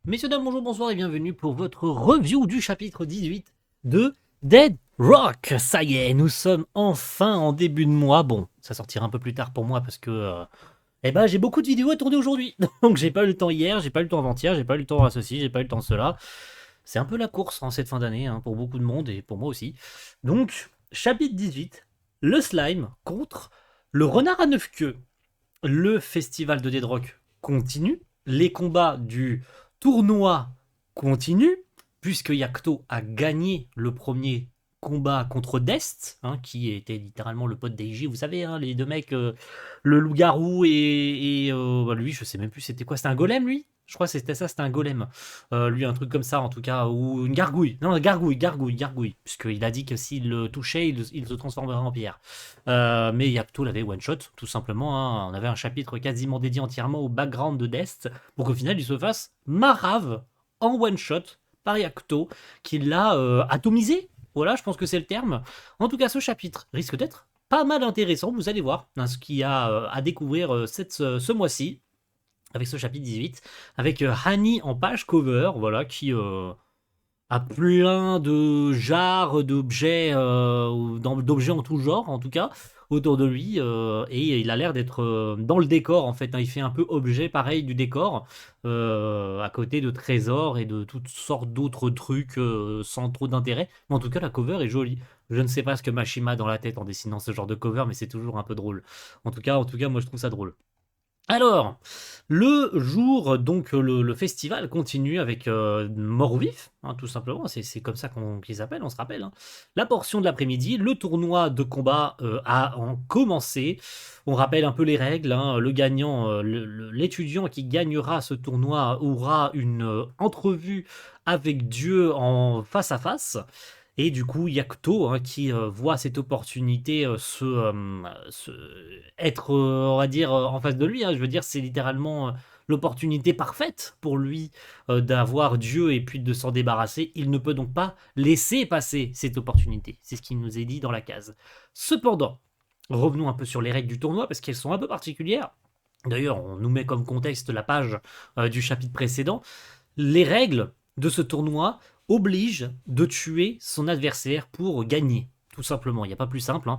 Messieurs, dames, bonjour, bonsoir et bienvenue pour votre review du chapitre 18 de Dead Rock. Ça y est, nous sommes enfin en début de mois. Bon, ça sortira un peu plus tard pour moi parce que j'ai beaucoup de vidéos à tourner aujourd'hui. Donc j'ai pas eu le temps hier, j'ai pas eu le temps avant-hier, j'ai pas eu le temps à ceci, j'ai pas eu le temps à cela. C'est un peu la course en cette fin d'année pour beaucoup de monde et pour moi aussi. Donc, chapitre 18, le slime contre le renard à 9 queues. Le festival de Dead Rock continue. Les combats du tournoi continuent, puisque Yakuto a gagné le premier combat contre Dest, qui était littéralement le pote d'Eiji. Vous savez, les deux mecs, le loup-garou et lui, je sais même plus c'était quoi. C'était un golem, lui. Je crois que c'était ça, c'était un golem. Lui, un truc comme ça, en tout cas, ou une gargouille. Non, gargouille. Puisqu'il a dit que s'il le touchait, il se transformerait en pierre. Mais Yakuto l'avait one-shot, tout simplement. On avait un chapitre quasiment dédié entièrement au background de Dest, pour qu'au final, il se fasse marave en one-shot par Yakuto, qui l'a atomisé. Voilà, je pense que c'est le terme. En tout cas, ce chapitre risque d'être pas mal intéressant, vous allez voir, ce qu'il y a à découvrir ce mois-ci avec ce chapitre 18, avec Hani en page cover, voilà, qui a plein de jarres d'objets, d'objets en tout genre, en tout cas, autour de lui, et il a l'air d'être dans le décor, en fait, il fait un peu objet pareil du décor, à côté de trésors et de toutes sortes d'autres trucs sans trop d'intérêt, mais en tout cas, la cover est jolie. Je ne sais pas ce que Mashima a dans la tête en dessinant ce genre de cover, mais c'est toujours un peu drôle. En tout cas, moi je trouve ça drôle. Alors, le jour, donc le festival continue avec mort ou vif, tout simplement, c'est comme ça qu'ils s'appellent, on se rappelle. La portion de l'après-midi, le tournoi de combat a commencé. On rappelle un peu les règles, le gagnant, l'étudiant qui gagnera ce tournoi aura une entrevue avec Dieu en face à face. Et du coup, Yakuto, qui voit cette opportunité être, on va dire, en face de lui. Je veux dire, c'est littéralement l'opportunité parfaite pour lui d'avoir Dieu et puis de s'en débarrasser. Il ne peut donc pas laisser passer cette opportunité. C'est ce qui nous est dit dans la case. Cependant, revenons un peu sur les règles du tournoi parce qu'elles sont un peu particulières. D'ailleurs, on nous met comme contexte la page du chapitre précédent. Les règles de ce tournoi obligent de tuer son adversaire pour gagner. Tout simplement, il n'y a pas plus simple.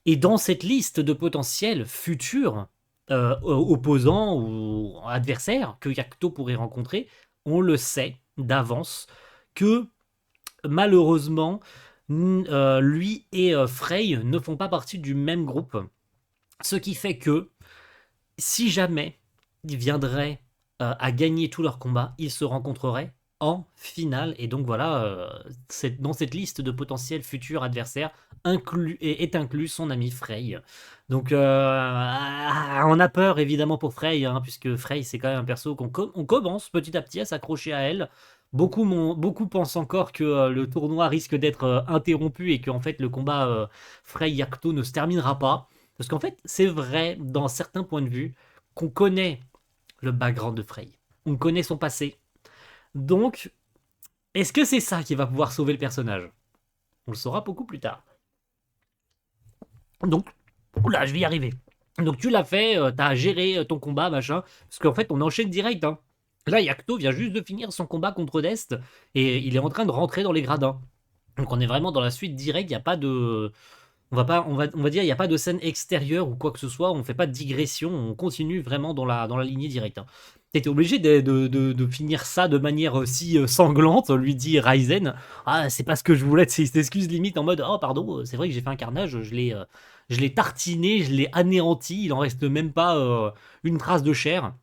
Et dans cette liste de potentiels futurs opposants ou adversaires que Yakuto pourrait rencontrer, on le sait d'avance que malheureusement, lui et Frey ne font pas partie du même groupe. Ce qui fait que si jamais il viendrait à gagner tous leurs combats, ils se rencontreraient en finale. Et donc voilà, dans cette liste de potentiels futurs adversaires est inclus son ami Frey. Donc on a peur évidemment pour Frey, puisque Frey c'est quand même un perso on commence petit à petit à s'accrocher à elle. Beaucoup pensent encore que le tournoi risque d'être interrompu et qu'en fait le combat Frey-Yakuto ne se terminera pas. Parce qu'en fait, c'est vrai, dans certains points de vue, qu'on connaît le background de Frey. On connaît son passé. Donc, est-ce que c'est ça qui va pouvoir sauver le personnage? On le saura beaucoup plus tard. Donc, oula, je vais y arriver. Donc tu l'as fait, t'as géré ton combat, machin. Parce qu'en fait, on enchaîne direct. Là, Yakuto vient juste de finir son combat contre Dest. Et il est en train de rentrer dans les gradins. Donc on est vraiment dans la suite directe, il n'y a pas de... on va dire, il n'y a pas de scène extérieure ou quoi que ce soit, on ne fait pas de digression, on continue vraiment dans la lignée directe. T'étais obligé de finir ça de manière si sanglante, lui dit Ryzen. Ah, c'est pas ce que je voulais, c'est cette excuse limite en mode, oh pardon, c'est vrai que j'ai fait un carnage, je l'ai tartiné, je l'ai anéanti, il en reste même pas une trace de chair.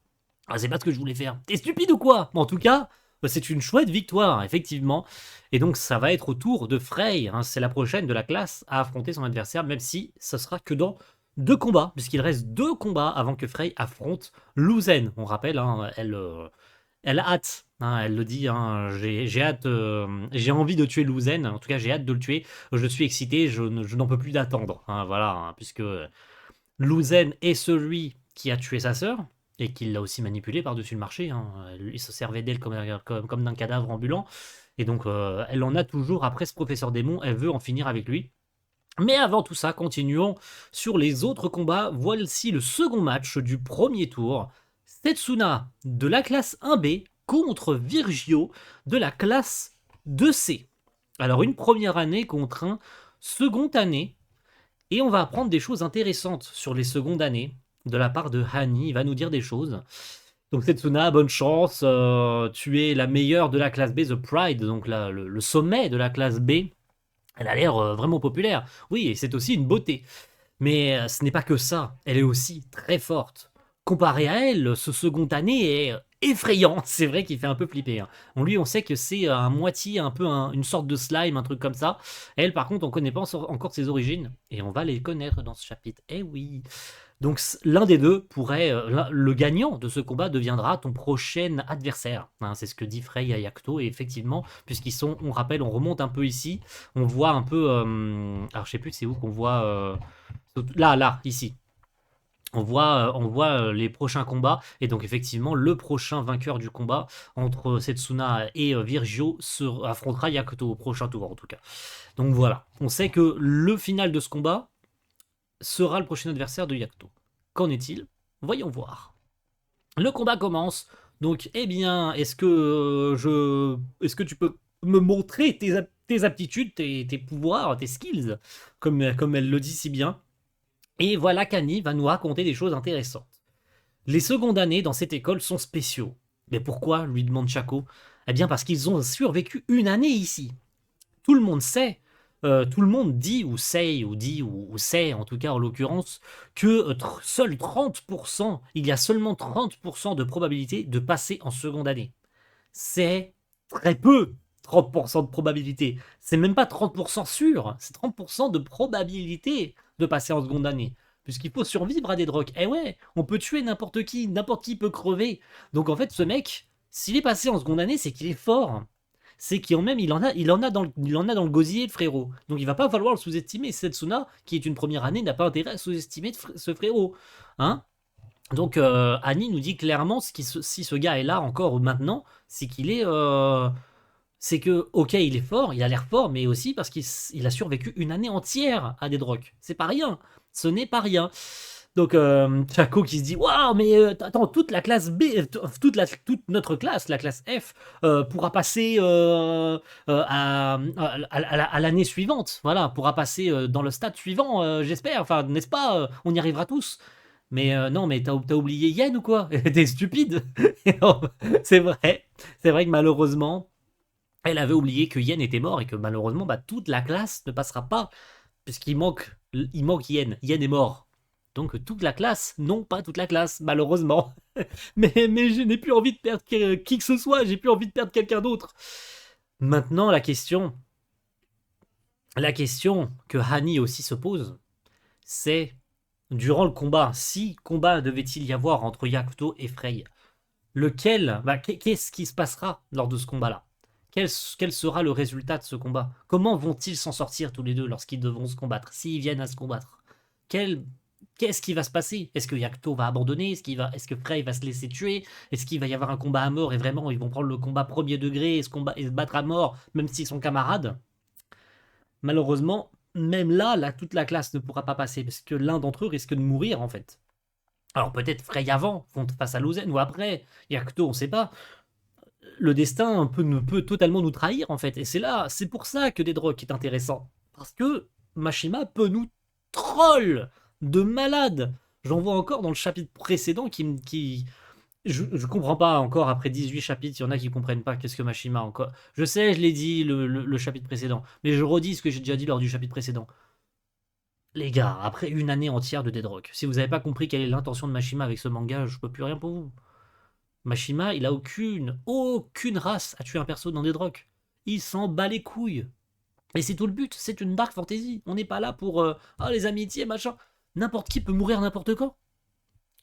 Ah, c'est pas ce que je voulais faire. T'es stupide ou quoi? En tout cas, c'est une chouette victoire, effectivement. Et donc, ça va être au tour de Frey. C'est la prochaine de la classe à affronter son adversaire, même si ce sera que dans 2 combats, puisqu'il reste 2 combats avant que Frey affronte Luzen. On rappelle, elle a hâte. Elle le dit, j'ai hâte, j'ai envie de tuer Luzen. En tout cas, j'ai hâte de le tuer. Je suis excité, je n'en peux plus d'attendre. Voilà, puisque Luzen est celui qui a tué sa sœur et qui l'a aussi manipulé par-dessus le marché. Il se servait d'elle comme d'un cadavre ambulant. Et donc, elle en a toujours après ce professeur démon. Elle veut en finir avec lui. Mais avant tout ça, continuons sur les autres combats. Voici le second match du premier tour. Setsuna de la classe 1B contre Virgio de la classe 2C. Alors une première année contre un seconde année, et on va apprendre des choses intéressantes sur les secondes années de la part de Hani. Il va nous dire des choses. Donc Setsuna, bonne chance, tu es la meilleure de la classe B, The Pride, donc le sommet de la classe B. Elle a l'air vraiment populaire. Oui, et c'est aussi une beauté. Mais ce n'est pas que ça, elle est aussi très forte. Comparé à elle, ce second année est effrayant. C'est vrai qu'il fait un peu flipper, hein. On sait que c'est un moitié, un peu une sorte de slime, un truc comme ça. Elle, par contre, on connaît pas encore ses origines. Et on va les connaître dans ce chapitre. Eh oui. Donc l'un des deux pourrait, le gagnant de ce combat deviendra ton prochain adversaire, hein. C'est ce que dit Frey à Yakuto, et effectivement, puisqu'ils sont, on rappelle, on remonte un peu ici, on voit un peu, alors je sais plus c'est où qu'on voit, là, ici. On voit les prochains combats, et donc effectivement, le prochain vainqueur du combat entre Setsuna et Virgio affrontera Yakuto au prochain tour, en tout cas. Donc voilà, on sait que le final de ce combat sera le prochain adversaire de Yakuto. Qu'en est-il? Voyons voir. Le combat commence. Donc, eh bien, est-ce que tu peux me montrer tes aptitudes, tes pouvoirs, tes skills, comme elle le dit si bien. Et voilà qu'Annie va nous raconter des choses intéressantes. Les secondes années dans cette école sont spéciaux. Mais pourquoi lui demande Chaco. Eh bien, parce qu'ils ont survécu une année ici. Tout le monde sait, tout le monde dit, ou sait, ou dit, ou sait, en tout cas en l'occurrence, que seul 30%, il y a seulement 30% de probabilité de passer en seconde année. C'est très peu, 30% de probabilité. C'est même pas 30% sûr, c'est 30% de probabilité de passer en seconde année. Puisqu'il faut survivre à des drogues. Eh ouais, on peut tuer n'importe qui peut crever. Donc en fait, ce mec, s'il est passé en seconde année, c'est qu'il est fort. C'est qu'il même il en a dans le gosier, le frérot. Donc il va pas falloir le sous-estimer. Setsuna, qui est une première année, n'a pas intérêt à sous-estimer ce frérot. Hein? Donc Annie nous dit clairement si ce gars est là encore maintenant, c'est qu'il est... c'est que, ok, il est fort, il a l'air fort, mais aussi parce qu'il a survécu une année entière à des drogues. C'est pas rien. Ce n'est pas rien. Donc, Chaco qui se dit waouh, mais attends, toute la classe B, toute notre classe, la classe F, pourra passer à l'année suivante. Voilà, pourra passer dans le stade suivant, j'espère. Enfin, n'est-ce pas, on y arrivera tous. Mais non, mais t'as oublié Yen ou quoi? T'es stupide. C'est vrai. C'est vrai que malheureusement, elle avait oublié que Yen était mort et que malheureusement, bah, toute la classe ne passera pas. Puisqu'il manque Yen. Yen est mort. Donc toute la classe, non pas toute la classe, malheureusement. mais je n'ai plus envie de perdre qui que ce soit, j'ai plus envie de perdre quelqu'un d'autre. Maintenant, la question que Hani aussi se pose, c'est durant le combat, si combat devait-il y avoir entre Yakuto et Frey, qu'est-ce qui se passera lors de ce combat-là? Quel sera le résultat de ce combat? Comment vont-ils s'en sortir tous les deux lorsqu'ils devront se combattre, s'ils viennent à se combattre? Qu'est-ce qui va se passer? Est-ce que Yakuto va abandonner? Est-ce que Frey va se laisser tuer? Est-ce qu'il va y avoir un combat à mort et vraiment ils vont prendre le combat premier degré et se battre à mort même s'ils sont camarades? Malheureusement, même là, toute la classe ne pourra pas passer parce que l'un d'entre eux risque de mourir en fait. Alors peut-être Frey avant, face à Lozen ou après, Yakuto, on ne sait pas. Le destin peut totalement nous trahir en fait. Et c'est pour ça que Deadrock est intéressant. Parce que Mashima peut nous troll de malade. J'en vois encore dans le chapitre précédent je comprends pas encore après 18 chapitres, il y en a qui comprennent pas qu'est-ce que Mashima encore. Je sais, je l'ai dit le chapitre précédent, mais je redis ce que j'ai déjà dit lors du chapitre précédent. Les gars, après une année entière de Deadrock, si vous n'avez pas compris quelle est l'intention de Mashima avec ce manga, je peux plus rien pour vous. Mashima, il a aucune race à tuer un perso dans Deadrock. Il s'en bat les couilles. Et c'est tout le but, c'est une dark fantasy. On n'est pas là pour les amitiés, machin. N'importe qui peut mourir n'importe quand.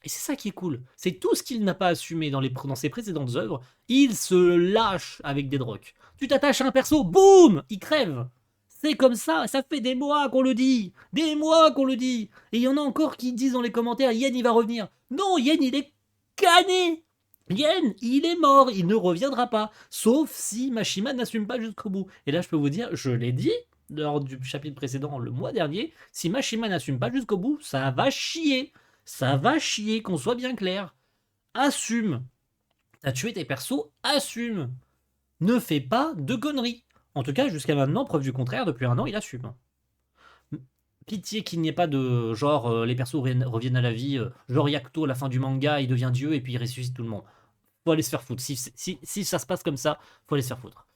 Et c'est ça qui est cool. C'est tout ce qu'il n'a pas assumé dans ses précédentes œuvres. Il se lâche avec Deadrock. Tu t'attaches à un perso, boum, il crève. C'est comme ça fait des mois qu'on le dit. Des mois qu'on le dit. Et il y en a encore qui disent dans les commentaires, Yen il va revenir. Non, Yen il est cané. Yen, il est mort, il ne reviendra pas. Sauf si Mashima n'assume pas jusqu'au bout. Et là, je peux vous dire, je l'ai dit lors du chapitre précédent le mois dernier, si Mashima n'assume pas jusqu'au bout, ça va chier. Ça va chier, qu'on soit bien clair. Assume. T'as tué tes persos, assume. Ne fais pas de conneries. En tout cas, jusqu'à maintenant, preuve du contraire, depuis 1 an, il assume. Pitié qu'il n'y ait pas de genre les persos reviennent à la vie, genre Yakuto à la fin du manga, il devient dieu et puis il ressuscite tout le monde. Faut aller se faire foutre. Si ça se passe comme ça, faut aller se faire foutre.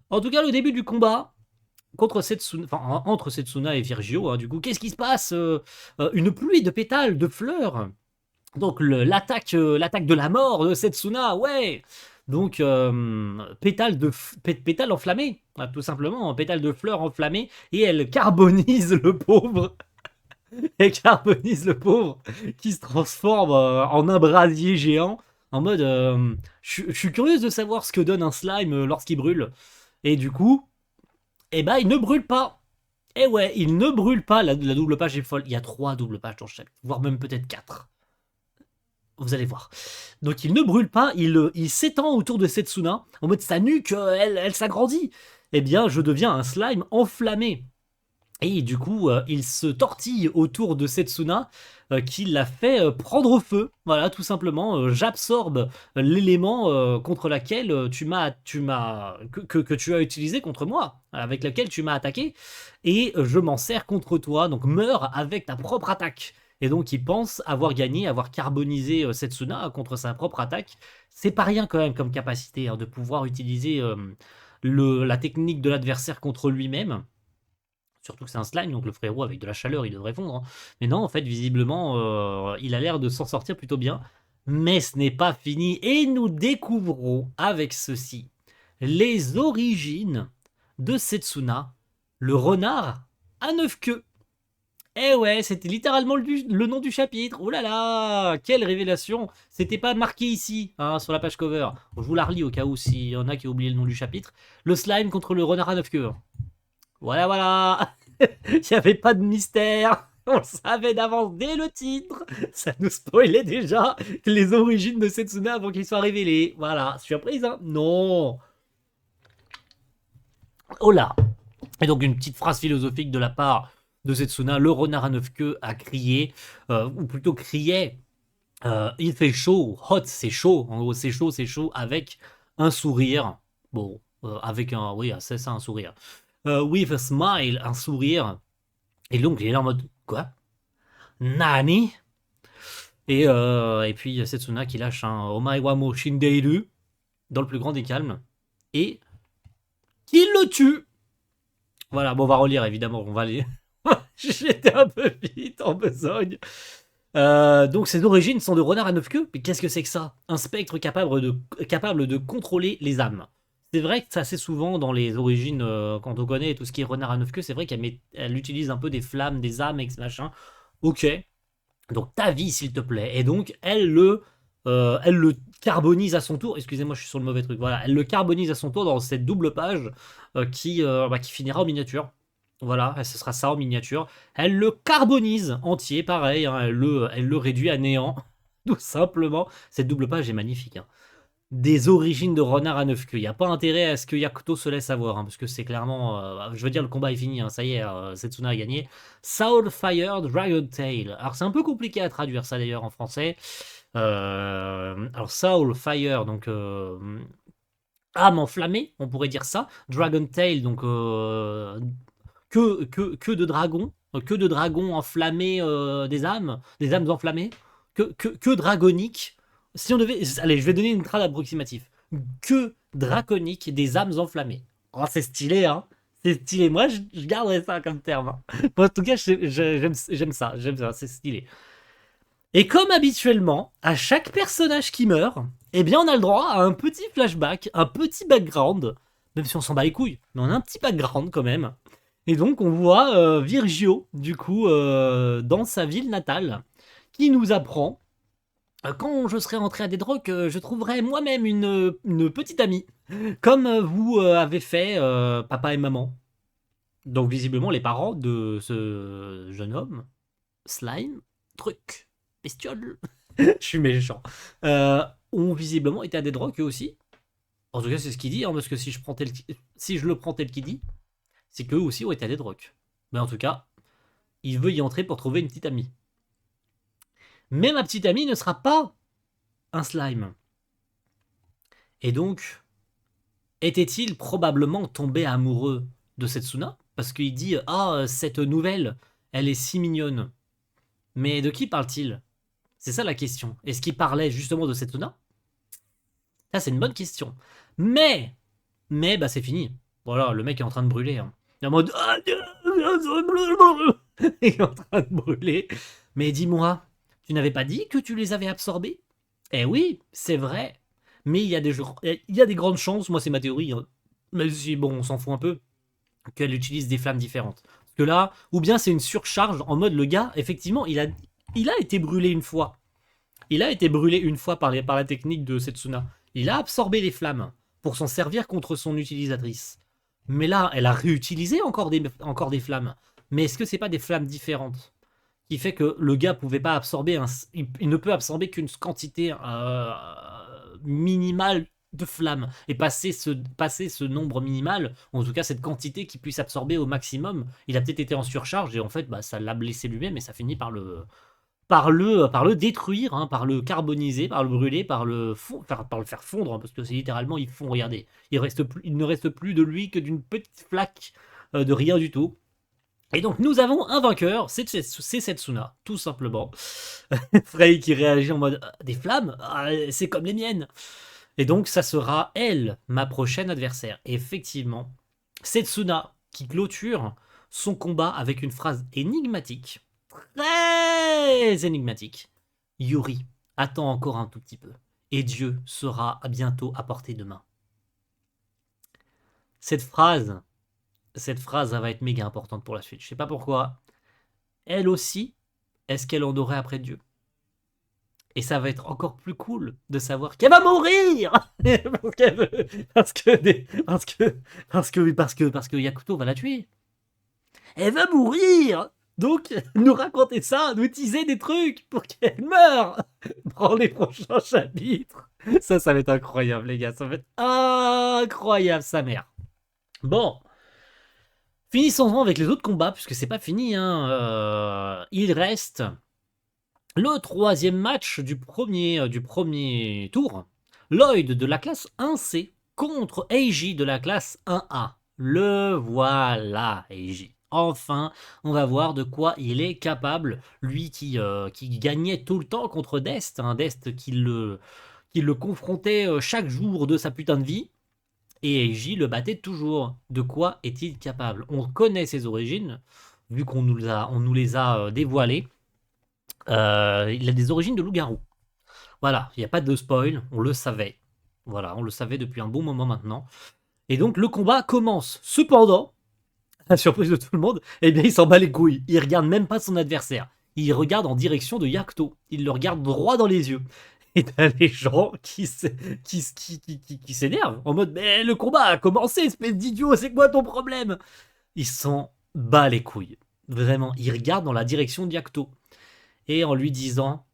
En tout cas, le début du combat contre Setsuna, enfin entre Setsuna et Virgio, hein, du coup, qu'est-ce qui se passe une pluie de pétales, de fleurs. Donc l'attaque de la mort de Setsuna, ouais. Donc pétales enflammées, tout simplement, pétales de fleurs enflammées, et elle carbonise le pauvre. Elle carbonise le pauvre qui se transforme en un brasier géant. En mode, je suis curieuse de savoir ce que donne un slime lorsqu'il brûle. Et du coup, eh ben, il ne brûle pas. Et ouais, il ne brûle pas. La double page est folle. Il y a 3 doubles pages dans le chapitre, voire même peut-être 4. Vous allez voir. Donc il ne brûle pas, il s'étend autour de Setsuna, en mode sa nuque, elle s'agrandit. Eh bien, je deviens un slime enflammé. Et du coup, il se tortille autour de Setsuna, qui l'a fait prendre feu. Voilà, tout simplement. J'absorbe l'élément contre laquelle que tu as utilisé contre moi, avec lequel tu m'as attaqué, et je m'en sers contre toi. Donc meurs avec ta propre attaque. Et donc il pense avoir gagné, avoir carbonisé Setsuna contre sa propre attaque. C'est pas rien quand même comme capacité hein, de pouvoir utiliser la technique de l'adversaire contre lui-même. Surtout que c'est un slime, donc le frérot avec de la chaleur, il devrait fondre. Hein. Mais non, en fait, visiblement, il a l'air de s'en sortir plutôt bien. Mais ce n'est pas fini. Et nous découvrons avec ceci les origines de Setsuna, le renard à 9 queues. Eh ouais, c'était littéralement le nom du chapitre. Oh là là, quelle révélation. C'était pas marqué ici, hein, sur la page cover. Bon, je vous la relis au cas où s'il y en a qui ont oublié le nom du chapitre. Le slime contre le renard à 9 queues. Voilà, voilà. Il n'y avait pas de mystère. On le savait d'avance dès le titre. Ça nous spoilait déjà les origines de Setsuna avant qu'ils soient révélés. Voilà, surprise, hein? Non. Oh là. Et donc une petite phrase philosophique de la part de Setsuna. Le renard à 9 queues a crié, ou plutôt criait, il fait chaud, hot, c'est chaud. En gros, c'est chaud, avec un sourire. Bon, avec un, oui, c'est ça, un sourire. With a smile, un sourire. Et donc, il est là en mode, quoi? Nani? Et puis Setsuna qui lâche un Omae wa mo shindeiru dans le plus grand des calmes et qui le tue. Voilà, bon, on va relire évidemment, on va aller. J'étais un peu vite en besogne. Donc ses origines sont de renard à 9 queues. Mais qu'est-ce que c'est que ça? Un spectre capable de contrôler les âmes. C'est vrai que c'est assez souvent dans les origines, quand on connaît tout ce qui est renard à 9 queues, c'est vrai qu'elle utilise un peu des flammes, des âmes, et machin. Ok, donc ta vie, s'il te plaît. Et donc, elle le carbonise à son tour. Excusez-moi, je suis sur le mauvais truc. Voilà, elle le carbonise à son tour dans cette double page qui finira en miniature. Voilà, ce sera ça en miniature. Elle le carbonise entier, pareil. Hein, elle le réduit à néant, tout simplement. Cette double page est magnifique. Hein. Des origines de renard à 9 queues. Il n'y a pas intérêt à ce que Yakuto se laisse avoir, hein, parce que c'est clairement. Je veux dire, le combat est fini, hein, ça y est, Setsuna a gagné. Soulfire Dragon Tail. Alors, c'est un peu compliqué à traduire ça d'ailleurs en français. Alors, Soulfire, donc. Âme enflammée, on pourrait dire ça. Dragon Tail, donc. Que de dragons. Que de dragons enflammés, des âmes enflammées. Que dragonique. Si on devait. Allez, je vais donner une trad approximative. Que draconique des âmes enflammées. Oh, c'est stylé, hein. C'est stylé. Moi, je garderais ça comme terme. Hein. Bon, en tout cas, j'aime ça. J'aime ça. C'est stylé. Et comme habituellement, à chaque personnage qui meurt, eh bien, on a le droit à un petit flashback, un petit background. Même si on s'en bat les couilles, mais on a un petit background quand même. Et donc, on voit Virgio, du coup, dans sa ville natale, qui nous apprend quand je serai rentré à Deadrock, je trouverai moi-même une petite amie, comme vous avez fait papa et maman. Donc visiblement les parents de ce jeune homme, slime, truc, bestiole, je suis méchant, ont visiblement été à Deadrock eux aussi. En tout cas c'est ce qu'il dit, hein, parce que si je le prends tel qu'il dit, c'est qu'eux aussi ont été à Deadrock. Mais en tout cas, il veut y entrer pour trouver une petite amie. Mais ma petite amie ne sera pas un slime. Et donc, était-il probablement tombé amoureux de Setsuna? Parce qu'il dit ah, cette nouvelle, elle est si mignonne. Mais de qui parle-t-il? C'est ça la question. Est-ce qu'il parlait justement de Setsuna? Ça, c'est une bonne question. Mais, bah, c'est fini. Voilà, le mec est en train de brûler, hein. Il est en mode. Il est en train de brûler. Mais dis-moi, tu n'avais pas dit que tu les avais absorbés? Eh oui, c'est vrai. Mais il y a des grandes chances, moi c'est ma théorie, hein, même si bon, on s'en fout un peu, qu'elle utilise des flammes différentes. Parce que là, ou bien c'est une surcharge en mode le gars, effectivement, il a été brûlé une fois. Il a été brûlé une fois par la technique de Setsuna. Il a absorbé les flammes pour s'en servir contre son utilisatrice. Mais là, elle a réutilisé encore des flammes. Mais est-ce que c'est pas des flammes différentes? Qui fait que le gars pouvait pas absorber il ne peut absorber qu'une quantité minimale de flammes et passer ce nombre minimal, en tout cas cette quantité qui puisse absorber au maximum. Il a peut-être été en surcharge et en fait bah, ça l'a blessé lui-même et ça finit par le détruire, hein, par le carboniser, par le brûler, par le faire fondre, hein, parce que c'est littéralement ils font, regardez, il ne reste plus de lui que d'une petite flaque de rien du tout. Et donc nous avons un vainqueur, c'est Setsuna, tout simplement. Frey qui réagit en mode des flammes, c'est comme les miennes. Et donc ça sera elle, ma prochaine adversaire. Et effectivement, Setsuna qui clôture son combat avec une phrase énigmatique, très énigmatique. Yuri, attends encore un tout petit peu, et Dieu sera bientôt à portée de main. Cette phrase, elle va être méga importante pour la suite. Je sais pas pourquoi. Elle aussi, est-ce qu'elle en aurait après Dieu? Et ça va être encore plus cool de savoir qu'elle va mourir parce qu'elle veut- parce que des- parce que Yakuto va la tuer. Elle va mourir. Donc nous raconter ça, nous teaser des trucs pour qu'elle meure dans les prochains chapitres. Ça va être incroyable les gars, ça va être incroyable sa mère. Bon, finissons avec les autres combats puisque c'est pas fini. Hein. Il reste le troisième match du premier tour, Lloyd de la classe 1C contre Eiji de la classe 1A. Le voilà, Eiji. Enfin, on va voir de quoi il est capable, lui qui gagnait tout le temps contre Dest, un Dest qui le confrontait chaque jour de sa putain de vie, et Eiji le battait toujours. De quoi est-il capable? On connaît ses origines, vu on nous les a dévoilées. Il a des origines de loup-garou. Voilà, il n'y a pas de spoil, on le savait. Voilà, on le savait depuis un bon moment maintenant. Et donc le combat commence. Cependant, à la surprise de tout le monde, eh bien il s'en bat les couilles. Il regarde même pas son adversaire. Il regarde en direction de Yakuto. Il le regarde droit dans les yeux. Et t'as les gens qui s'énervent en mode mais le combat a commencé, espèce d'idiot, c'est quoi ton problème? Il s'en bat les couilles. Vraiment, il regarde dans la direction de Yakuto. Et en lui disant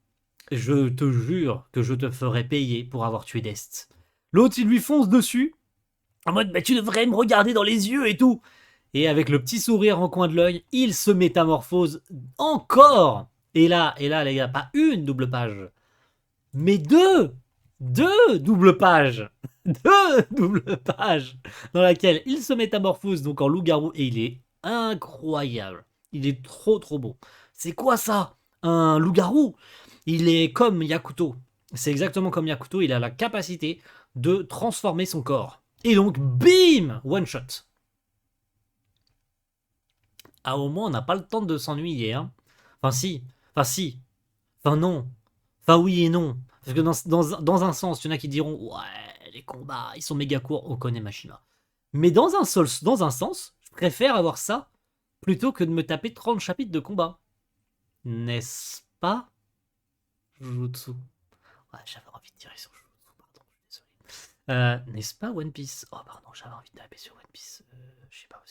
je te jure que je te ferai payer pour avoir tué Dest. L'autre, il lui fonce dessus, en mode, bah, tu devrais me regarder dans les yeux et tout. Et avec le petit sourire en coin de l'œil, il se métamorphose encore. Et là, les gars, pas une double page, mais deux doubles pages. Deux doubles pages dans laquelle il se métamorphose donc en loup-garou et il est incroyable. Il est trop trop beau. C'est quoi ça? Un loup-garou? Il est comme Yakuto. C'est exactement comme Yakuto, il a la capacité de transformer son corps. Et donc, bim! One shot. Ah, au moins, on n'a pas le temps de s'ennuyer, hein. Enfin, si. Enfin, si. Enfin, non. Enfin, oui et non. Parce que dans un sens, il y en a qui diront ouais, les combats, ils sont méga courts, on connaît Machima. Mais dans un sens, je préfère avoir ça plutôt que de me taper 30 chapitres de combat. N'est-ce pas, Jujutsu? Ouais, j'avais envie de tirer sur Jujutsu, pardon, je suis désolé. N'est-ce pas One Piece? Oh, pardon, j'avais envie de taper sur One Piece. Je sais pas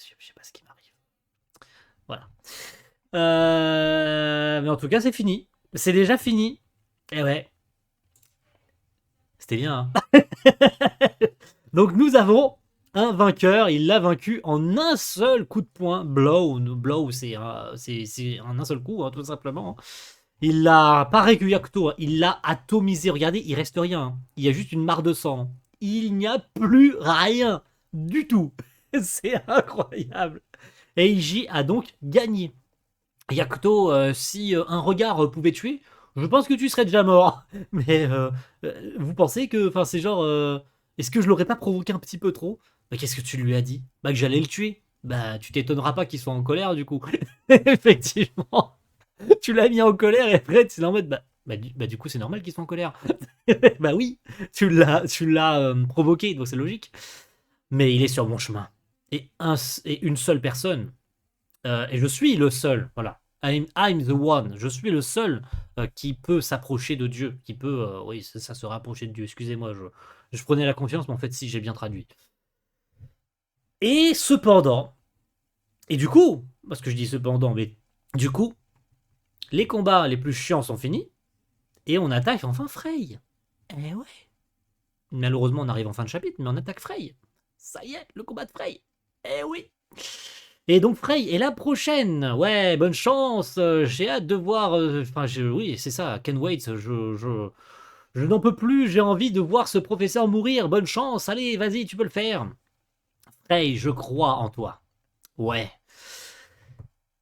ce qui m'arrive. Voilà. Mais en tout cas, c'est fini. C'est déjà fini. Et ouais. C'était bien. Hein. Donc nous avons un vainqueur. Il l'a vaincu en un seul coup de poing. Blow, c'est un seul coup, hein, tout simplement. Il l'a pas récupéré, il l'a atomisé. Regardez, il reste rien. Il y a juste une mare de sang. il n'y a plus rien du tout. C'est incroyable. Eiji a donc gagné. Yakuto, si un regard pouvait tuer, je pense que tu serais déjà mort. Mais vous pensez que, enfin, c'est genre, est-ce que je l'aurais pas provoqué un petit peu trop? Bah, qu'est-ce que tu lui as dit? Bah, que j'allais le tuer. Bah, tu t'étonneras pas qu'il soit en colère du coup. Effectivement, tu l'as mis en colère et après, c'est en mode, du coup, c'est normal qu'il soit en colère. Bah oui, tu l'as provoqué, donc c'est logique. Mais il est sur mon chemin. Et une seule personne et je suis le seul, voilà. I'm the one. Je suis le seul qui peut s'approcher de Dieu, qui peut, oui, ça se rapprocher de Dieu. Excusez-moi, je prenais la confiance, mais en fait, si, j'ai bien traduit. Et cependant, et du coup, parce que je dis cependant, mais du coup, les combats les plus chiants sont finis, et on attaque enfin Frey. Eh ouais. Malheureusement, on arrive en fin de chapitre, mais on attaque Frey. Ça y est, le combat de Frey. Eh oui. Et donc Frey est la prochaine. Ouais, bonne chance. J'ai hâte de voir. Enfin, oui, c'est ça. Ken Waits. Je n'en peux plus. J'ai envie de voir ce professeur mourir. Bonne chance. Allez, vas-y, tu peux le faire. Frey, je crois en toi. Ouais.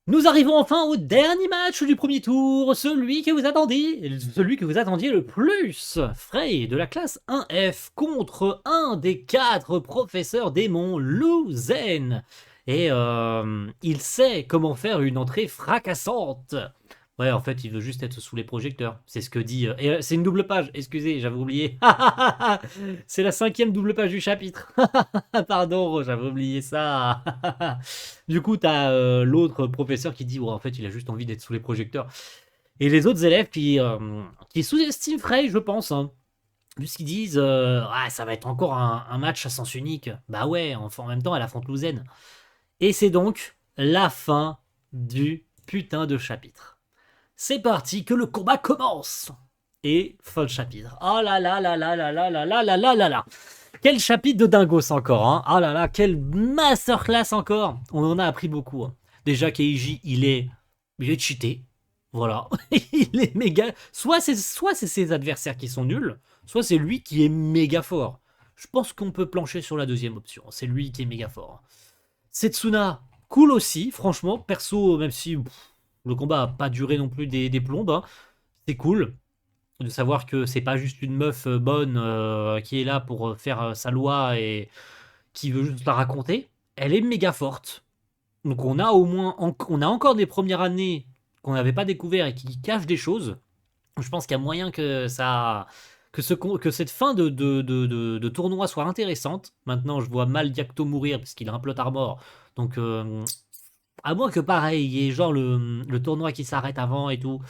Nous arrivons enfin au dernier match du premier tour, celui que vous attendiez le plus. Frey de la classe 1F contre un des 4 professeurs démons, Lu Zen. Et il sait comment faire une entrée fracassante. Ouais, en fait, il veut juste être sous les projecteurs. C'est ce que dit. Et c'est une double page, excusez, j'avais oublié. C'est la 5e double page du chapitre. Pardon, j'avais oublié ça. Du coup, t'as l'autre professeur qui dit ouais, en fait, il a juste envie d'être sous les projecteurs. Et les autres élèves qui sous-estiment Frey, je pense. Hein. Puisqu'ils disent ah, ça va être encore un match à sens unique. Bah ouais, en même temps, elle affronte Louzen. Et c'est donc la fin du putain de chapitre. C'est parti, que le combat commence. Et fin de chapitre. Oh là là là là là là là là là là là là. Quel chapitre de dingos encore, hein. Ah là là, quelle masterclass encore. On en a appris beaucoup. Hein. Déjà Keiji, il est cheaté. Voilà. Il est méga. Soit c'est ses adversaires qui sont nuls, soit c'est lui qui est méga fort. Je pense qu'on peut plancher sur la deuxième option. C'est lui qui est méga fort. Setsuna, cool aussi, franchement. Perso, même si le combat a pas duré non plus des plombes, hein, c'est cool de savoir que c'est pas juste une meuf bonne qui est là pour faire sa loi et qui veut juste la raconter. Elle est méga forte. Donc on a au moins on a encore des premières années qu'on n'avait pas découvert et qui cachent des choses. Je pense qu'il y a moyen que ça que cette fin de tournoi soit intéressante. Maintenant, je vois mal Diacto mourir parce qu'il a un plot armor. Donc à moins que pareil, il y ait genre le tournoi qui s'arrête avant et tout.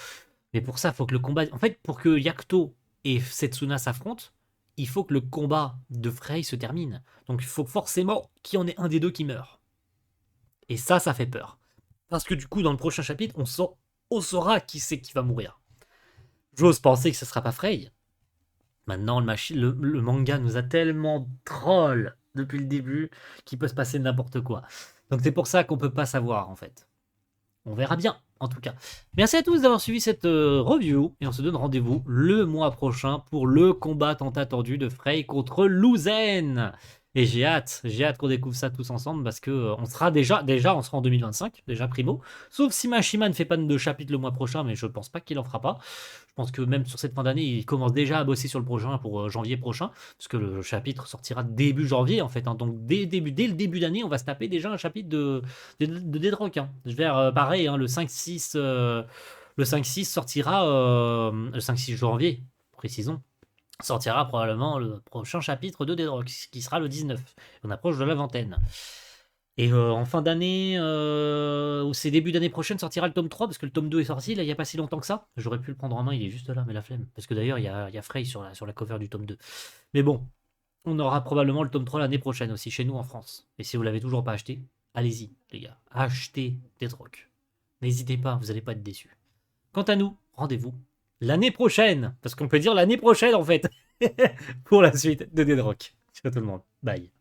Mais pour ça, il faut que le combat. En fait, pour que Yakuto et Setsuna s'affrontent, il faut que le combat de Frey se termine. Donc il faut forcément qu'il y en ait un des deux qui meurt. Et ça fait peur. Parce que du coup, dans le prochain chapitre, on saura qui c'est qui va mourir. J'ose penser que ce sera pas Frey. Maintenant, le manga nous a tellement troll depuis le début qu'il peut se passer n'importe quoi. Donc c'est pour ça qu'on peut pas savoir en fait. On verra bien, en tout cas. Merci à tous d'avoir suivi cette review. Et on se donne rendez-vous le mois prochain pour le combat tant attendu de Frey contre Louzen. Et j'ai hâte qu'on découvre ça tous ensemble parce que on sera on sera en 2025, déjà primo. Sauf si Mashima ne fait pas de chapitre le mois prochain, mais je pense pas qu'il en fera pas. Je pense que même sur cette fin d'année, il commence déjà à bosser sur le prochain pour janvier prochain, parce que le chapitre sortira début janvier en fait. Hein. Donc dès le début d'année, on va se taper déjà un chapitre de Dead Rock. Hein. Je vais faire pareil, hein, le 5-6 sortira le 5-6 janvier, précisons. Sortira probablement le prochain chapitre de Dead Rock, qui sera le 19. On approche de la vingtaine. Et en fin d'année, ou c'est début d'année prochaine, sortira le tome 3, parce que le tome 2 est sorti, là, il n'y a pas si longtemps que ça. J'aurais pu le prendre en main, il est juste là, mais la flemme. Parce que d'ailleurs, il y a Frey sur la cover du tome 2. Mais bon, on aura probablement le tome 3 l'année prochaine aussi, chez nous en France. Et si vous l'avez toujours pas acheté, allez-y, les gars. Achetez Dead Rock. N'hésitez pas, vous n'allez pas être déçus. Quant à nous, rendez-vous l'année prochaine, parce qu'on peut dire l'année prochaine en fait, pour la suite de Dead Rock. Ciao tout le monde, bye.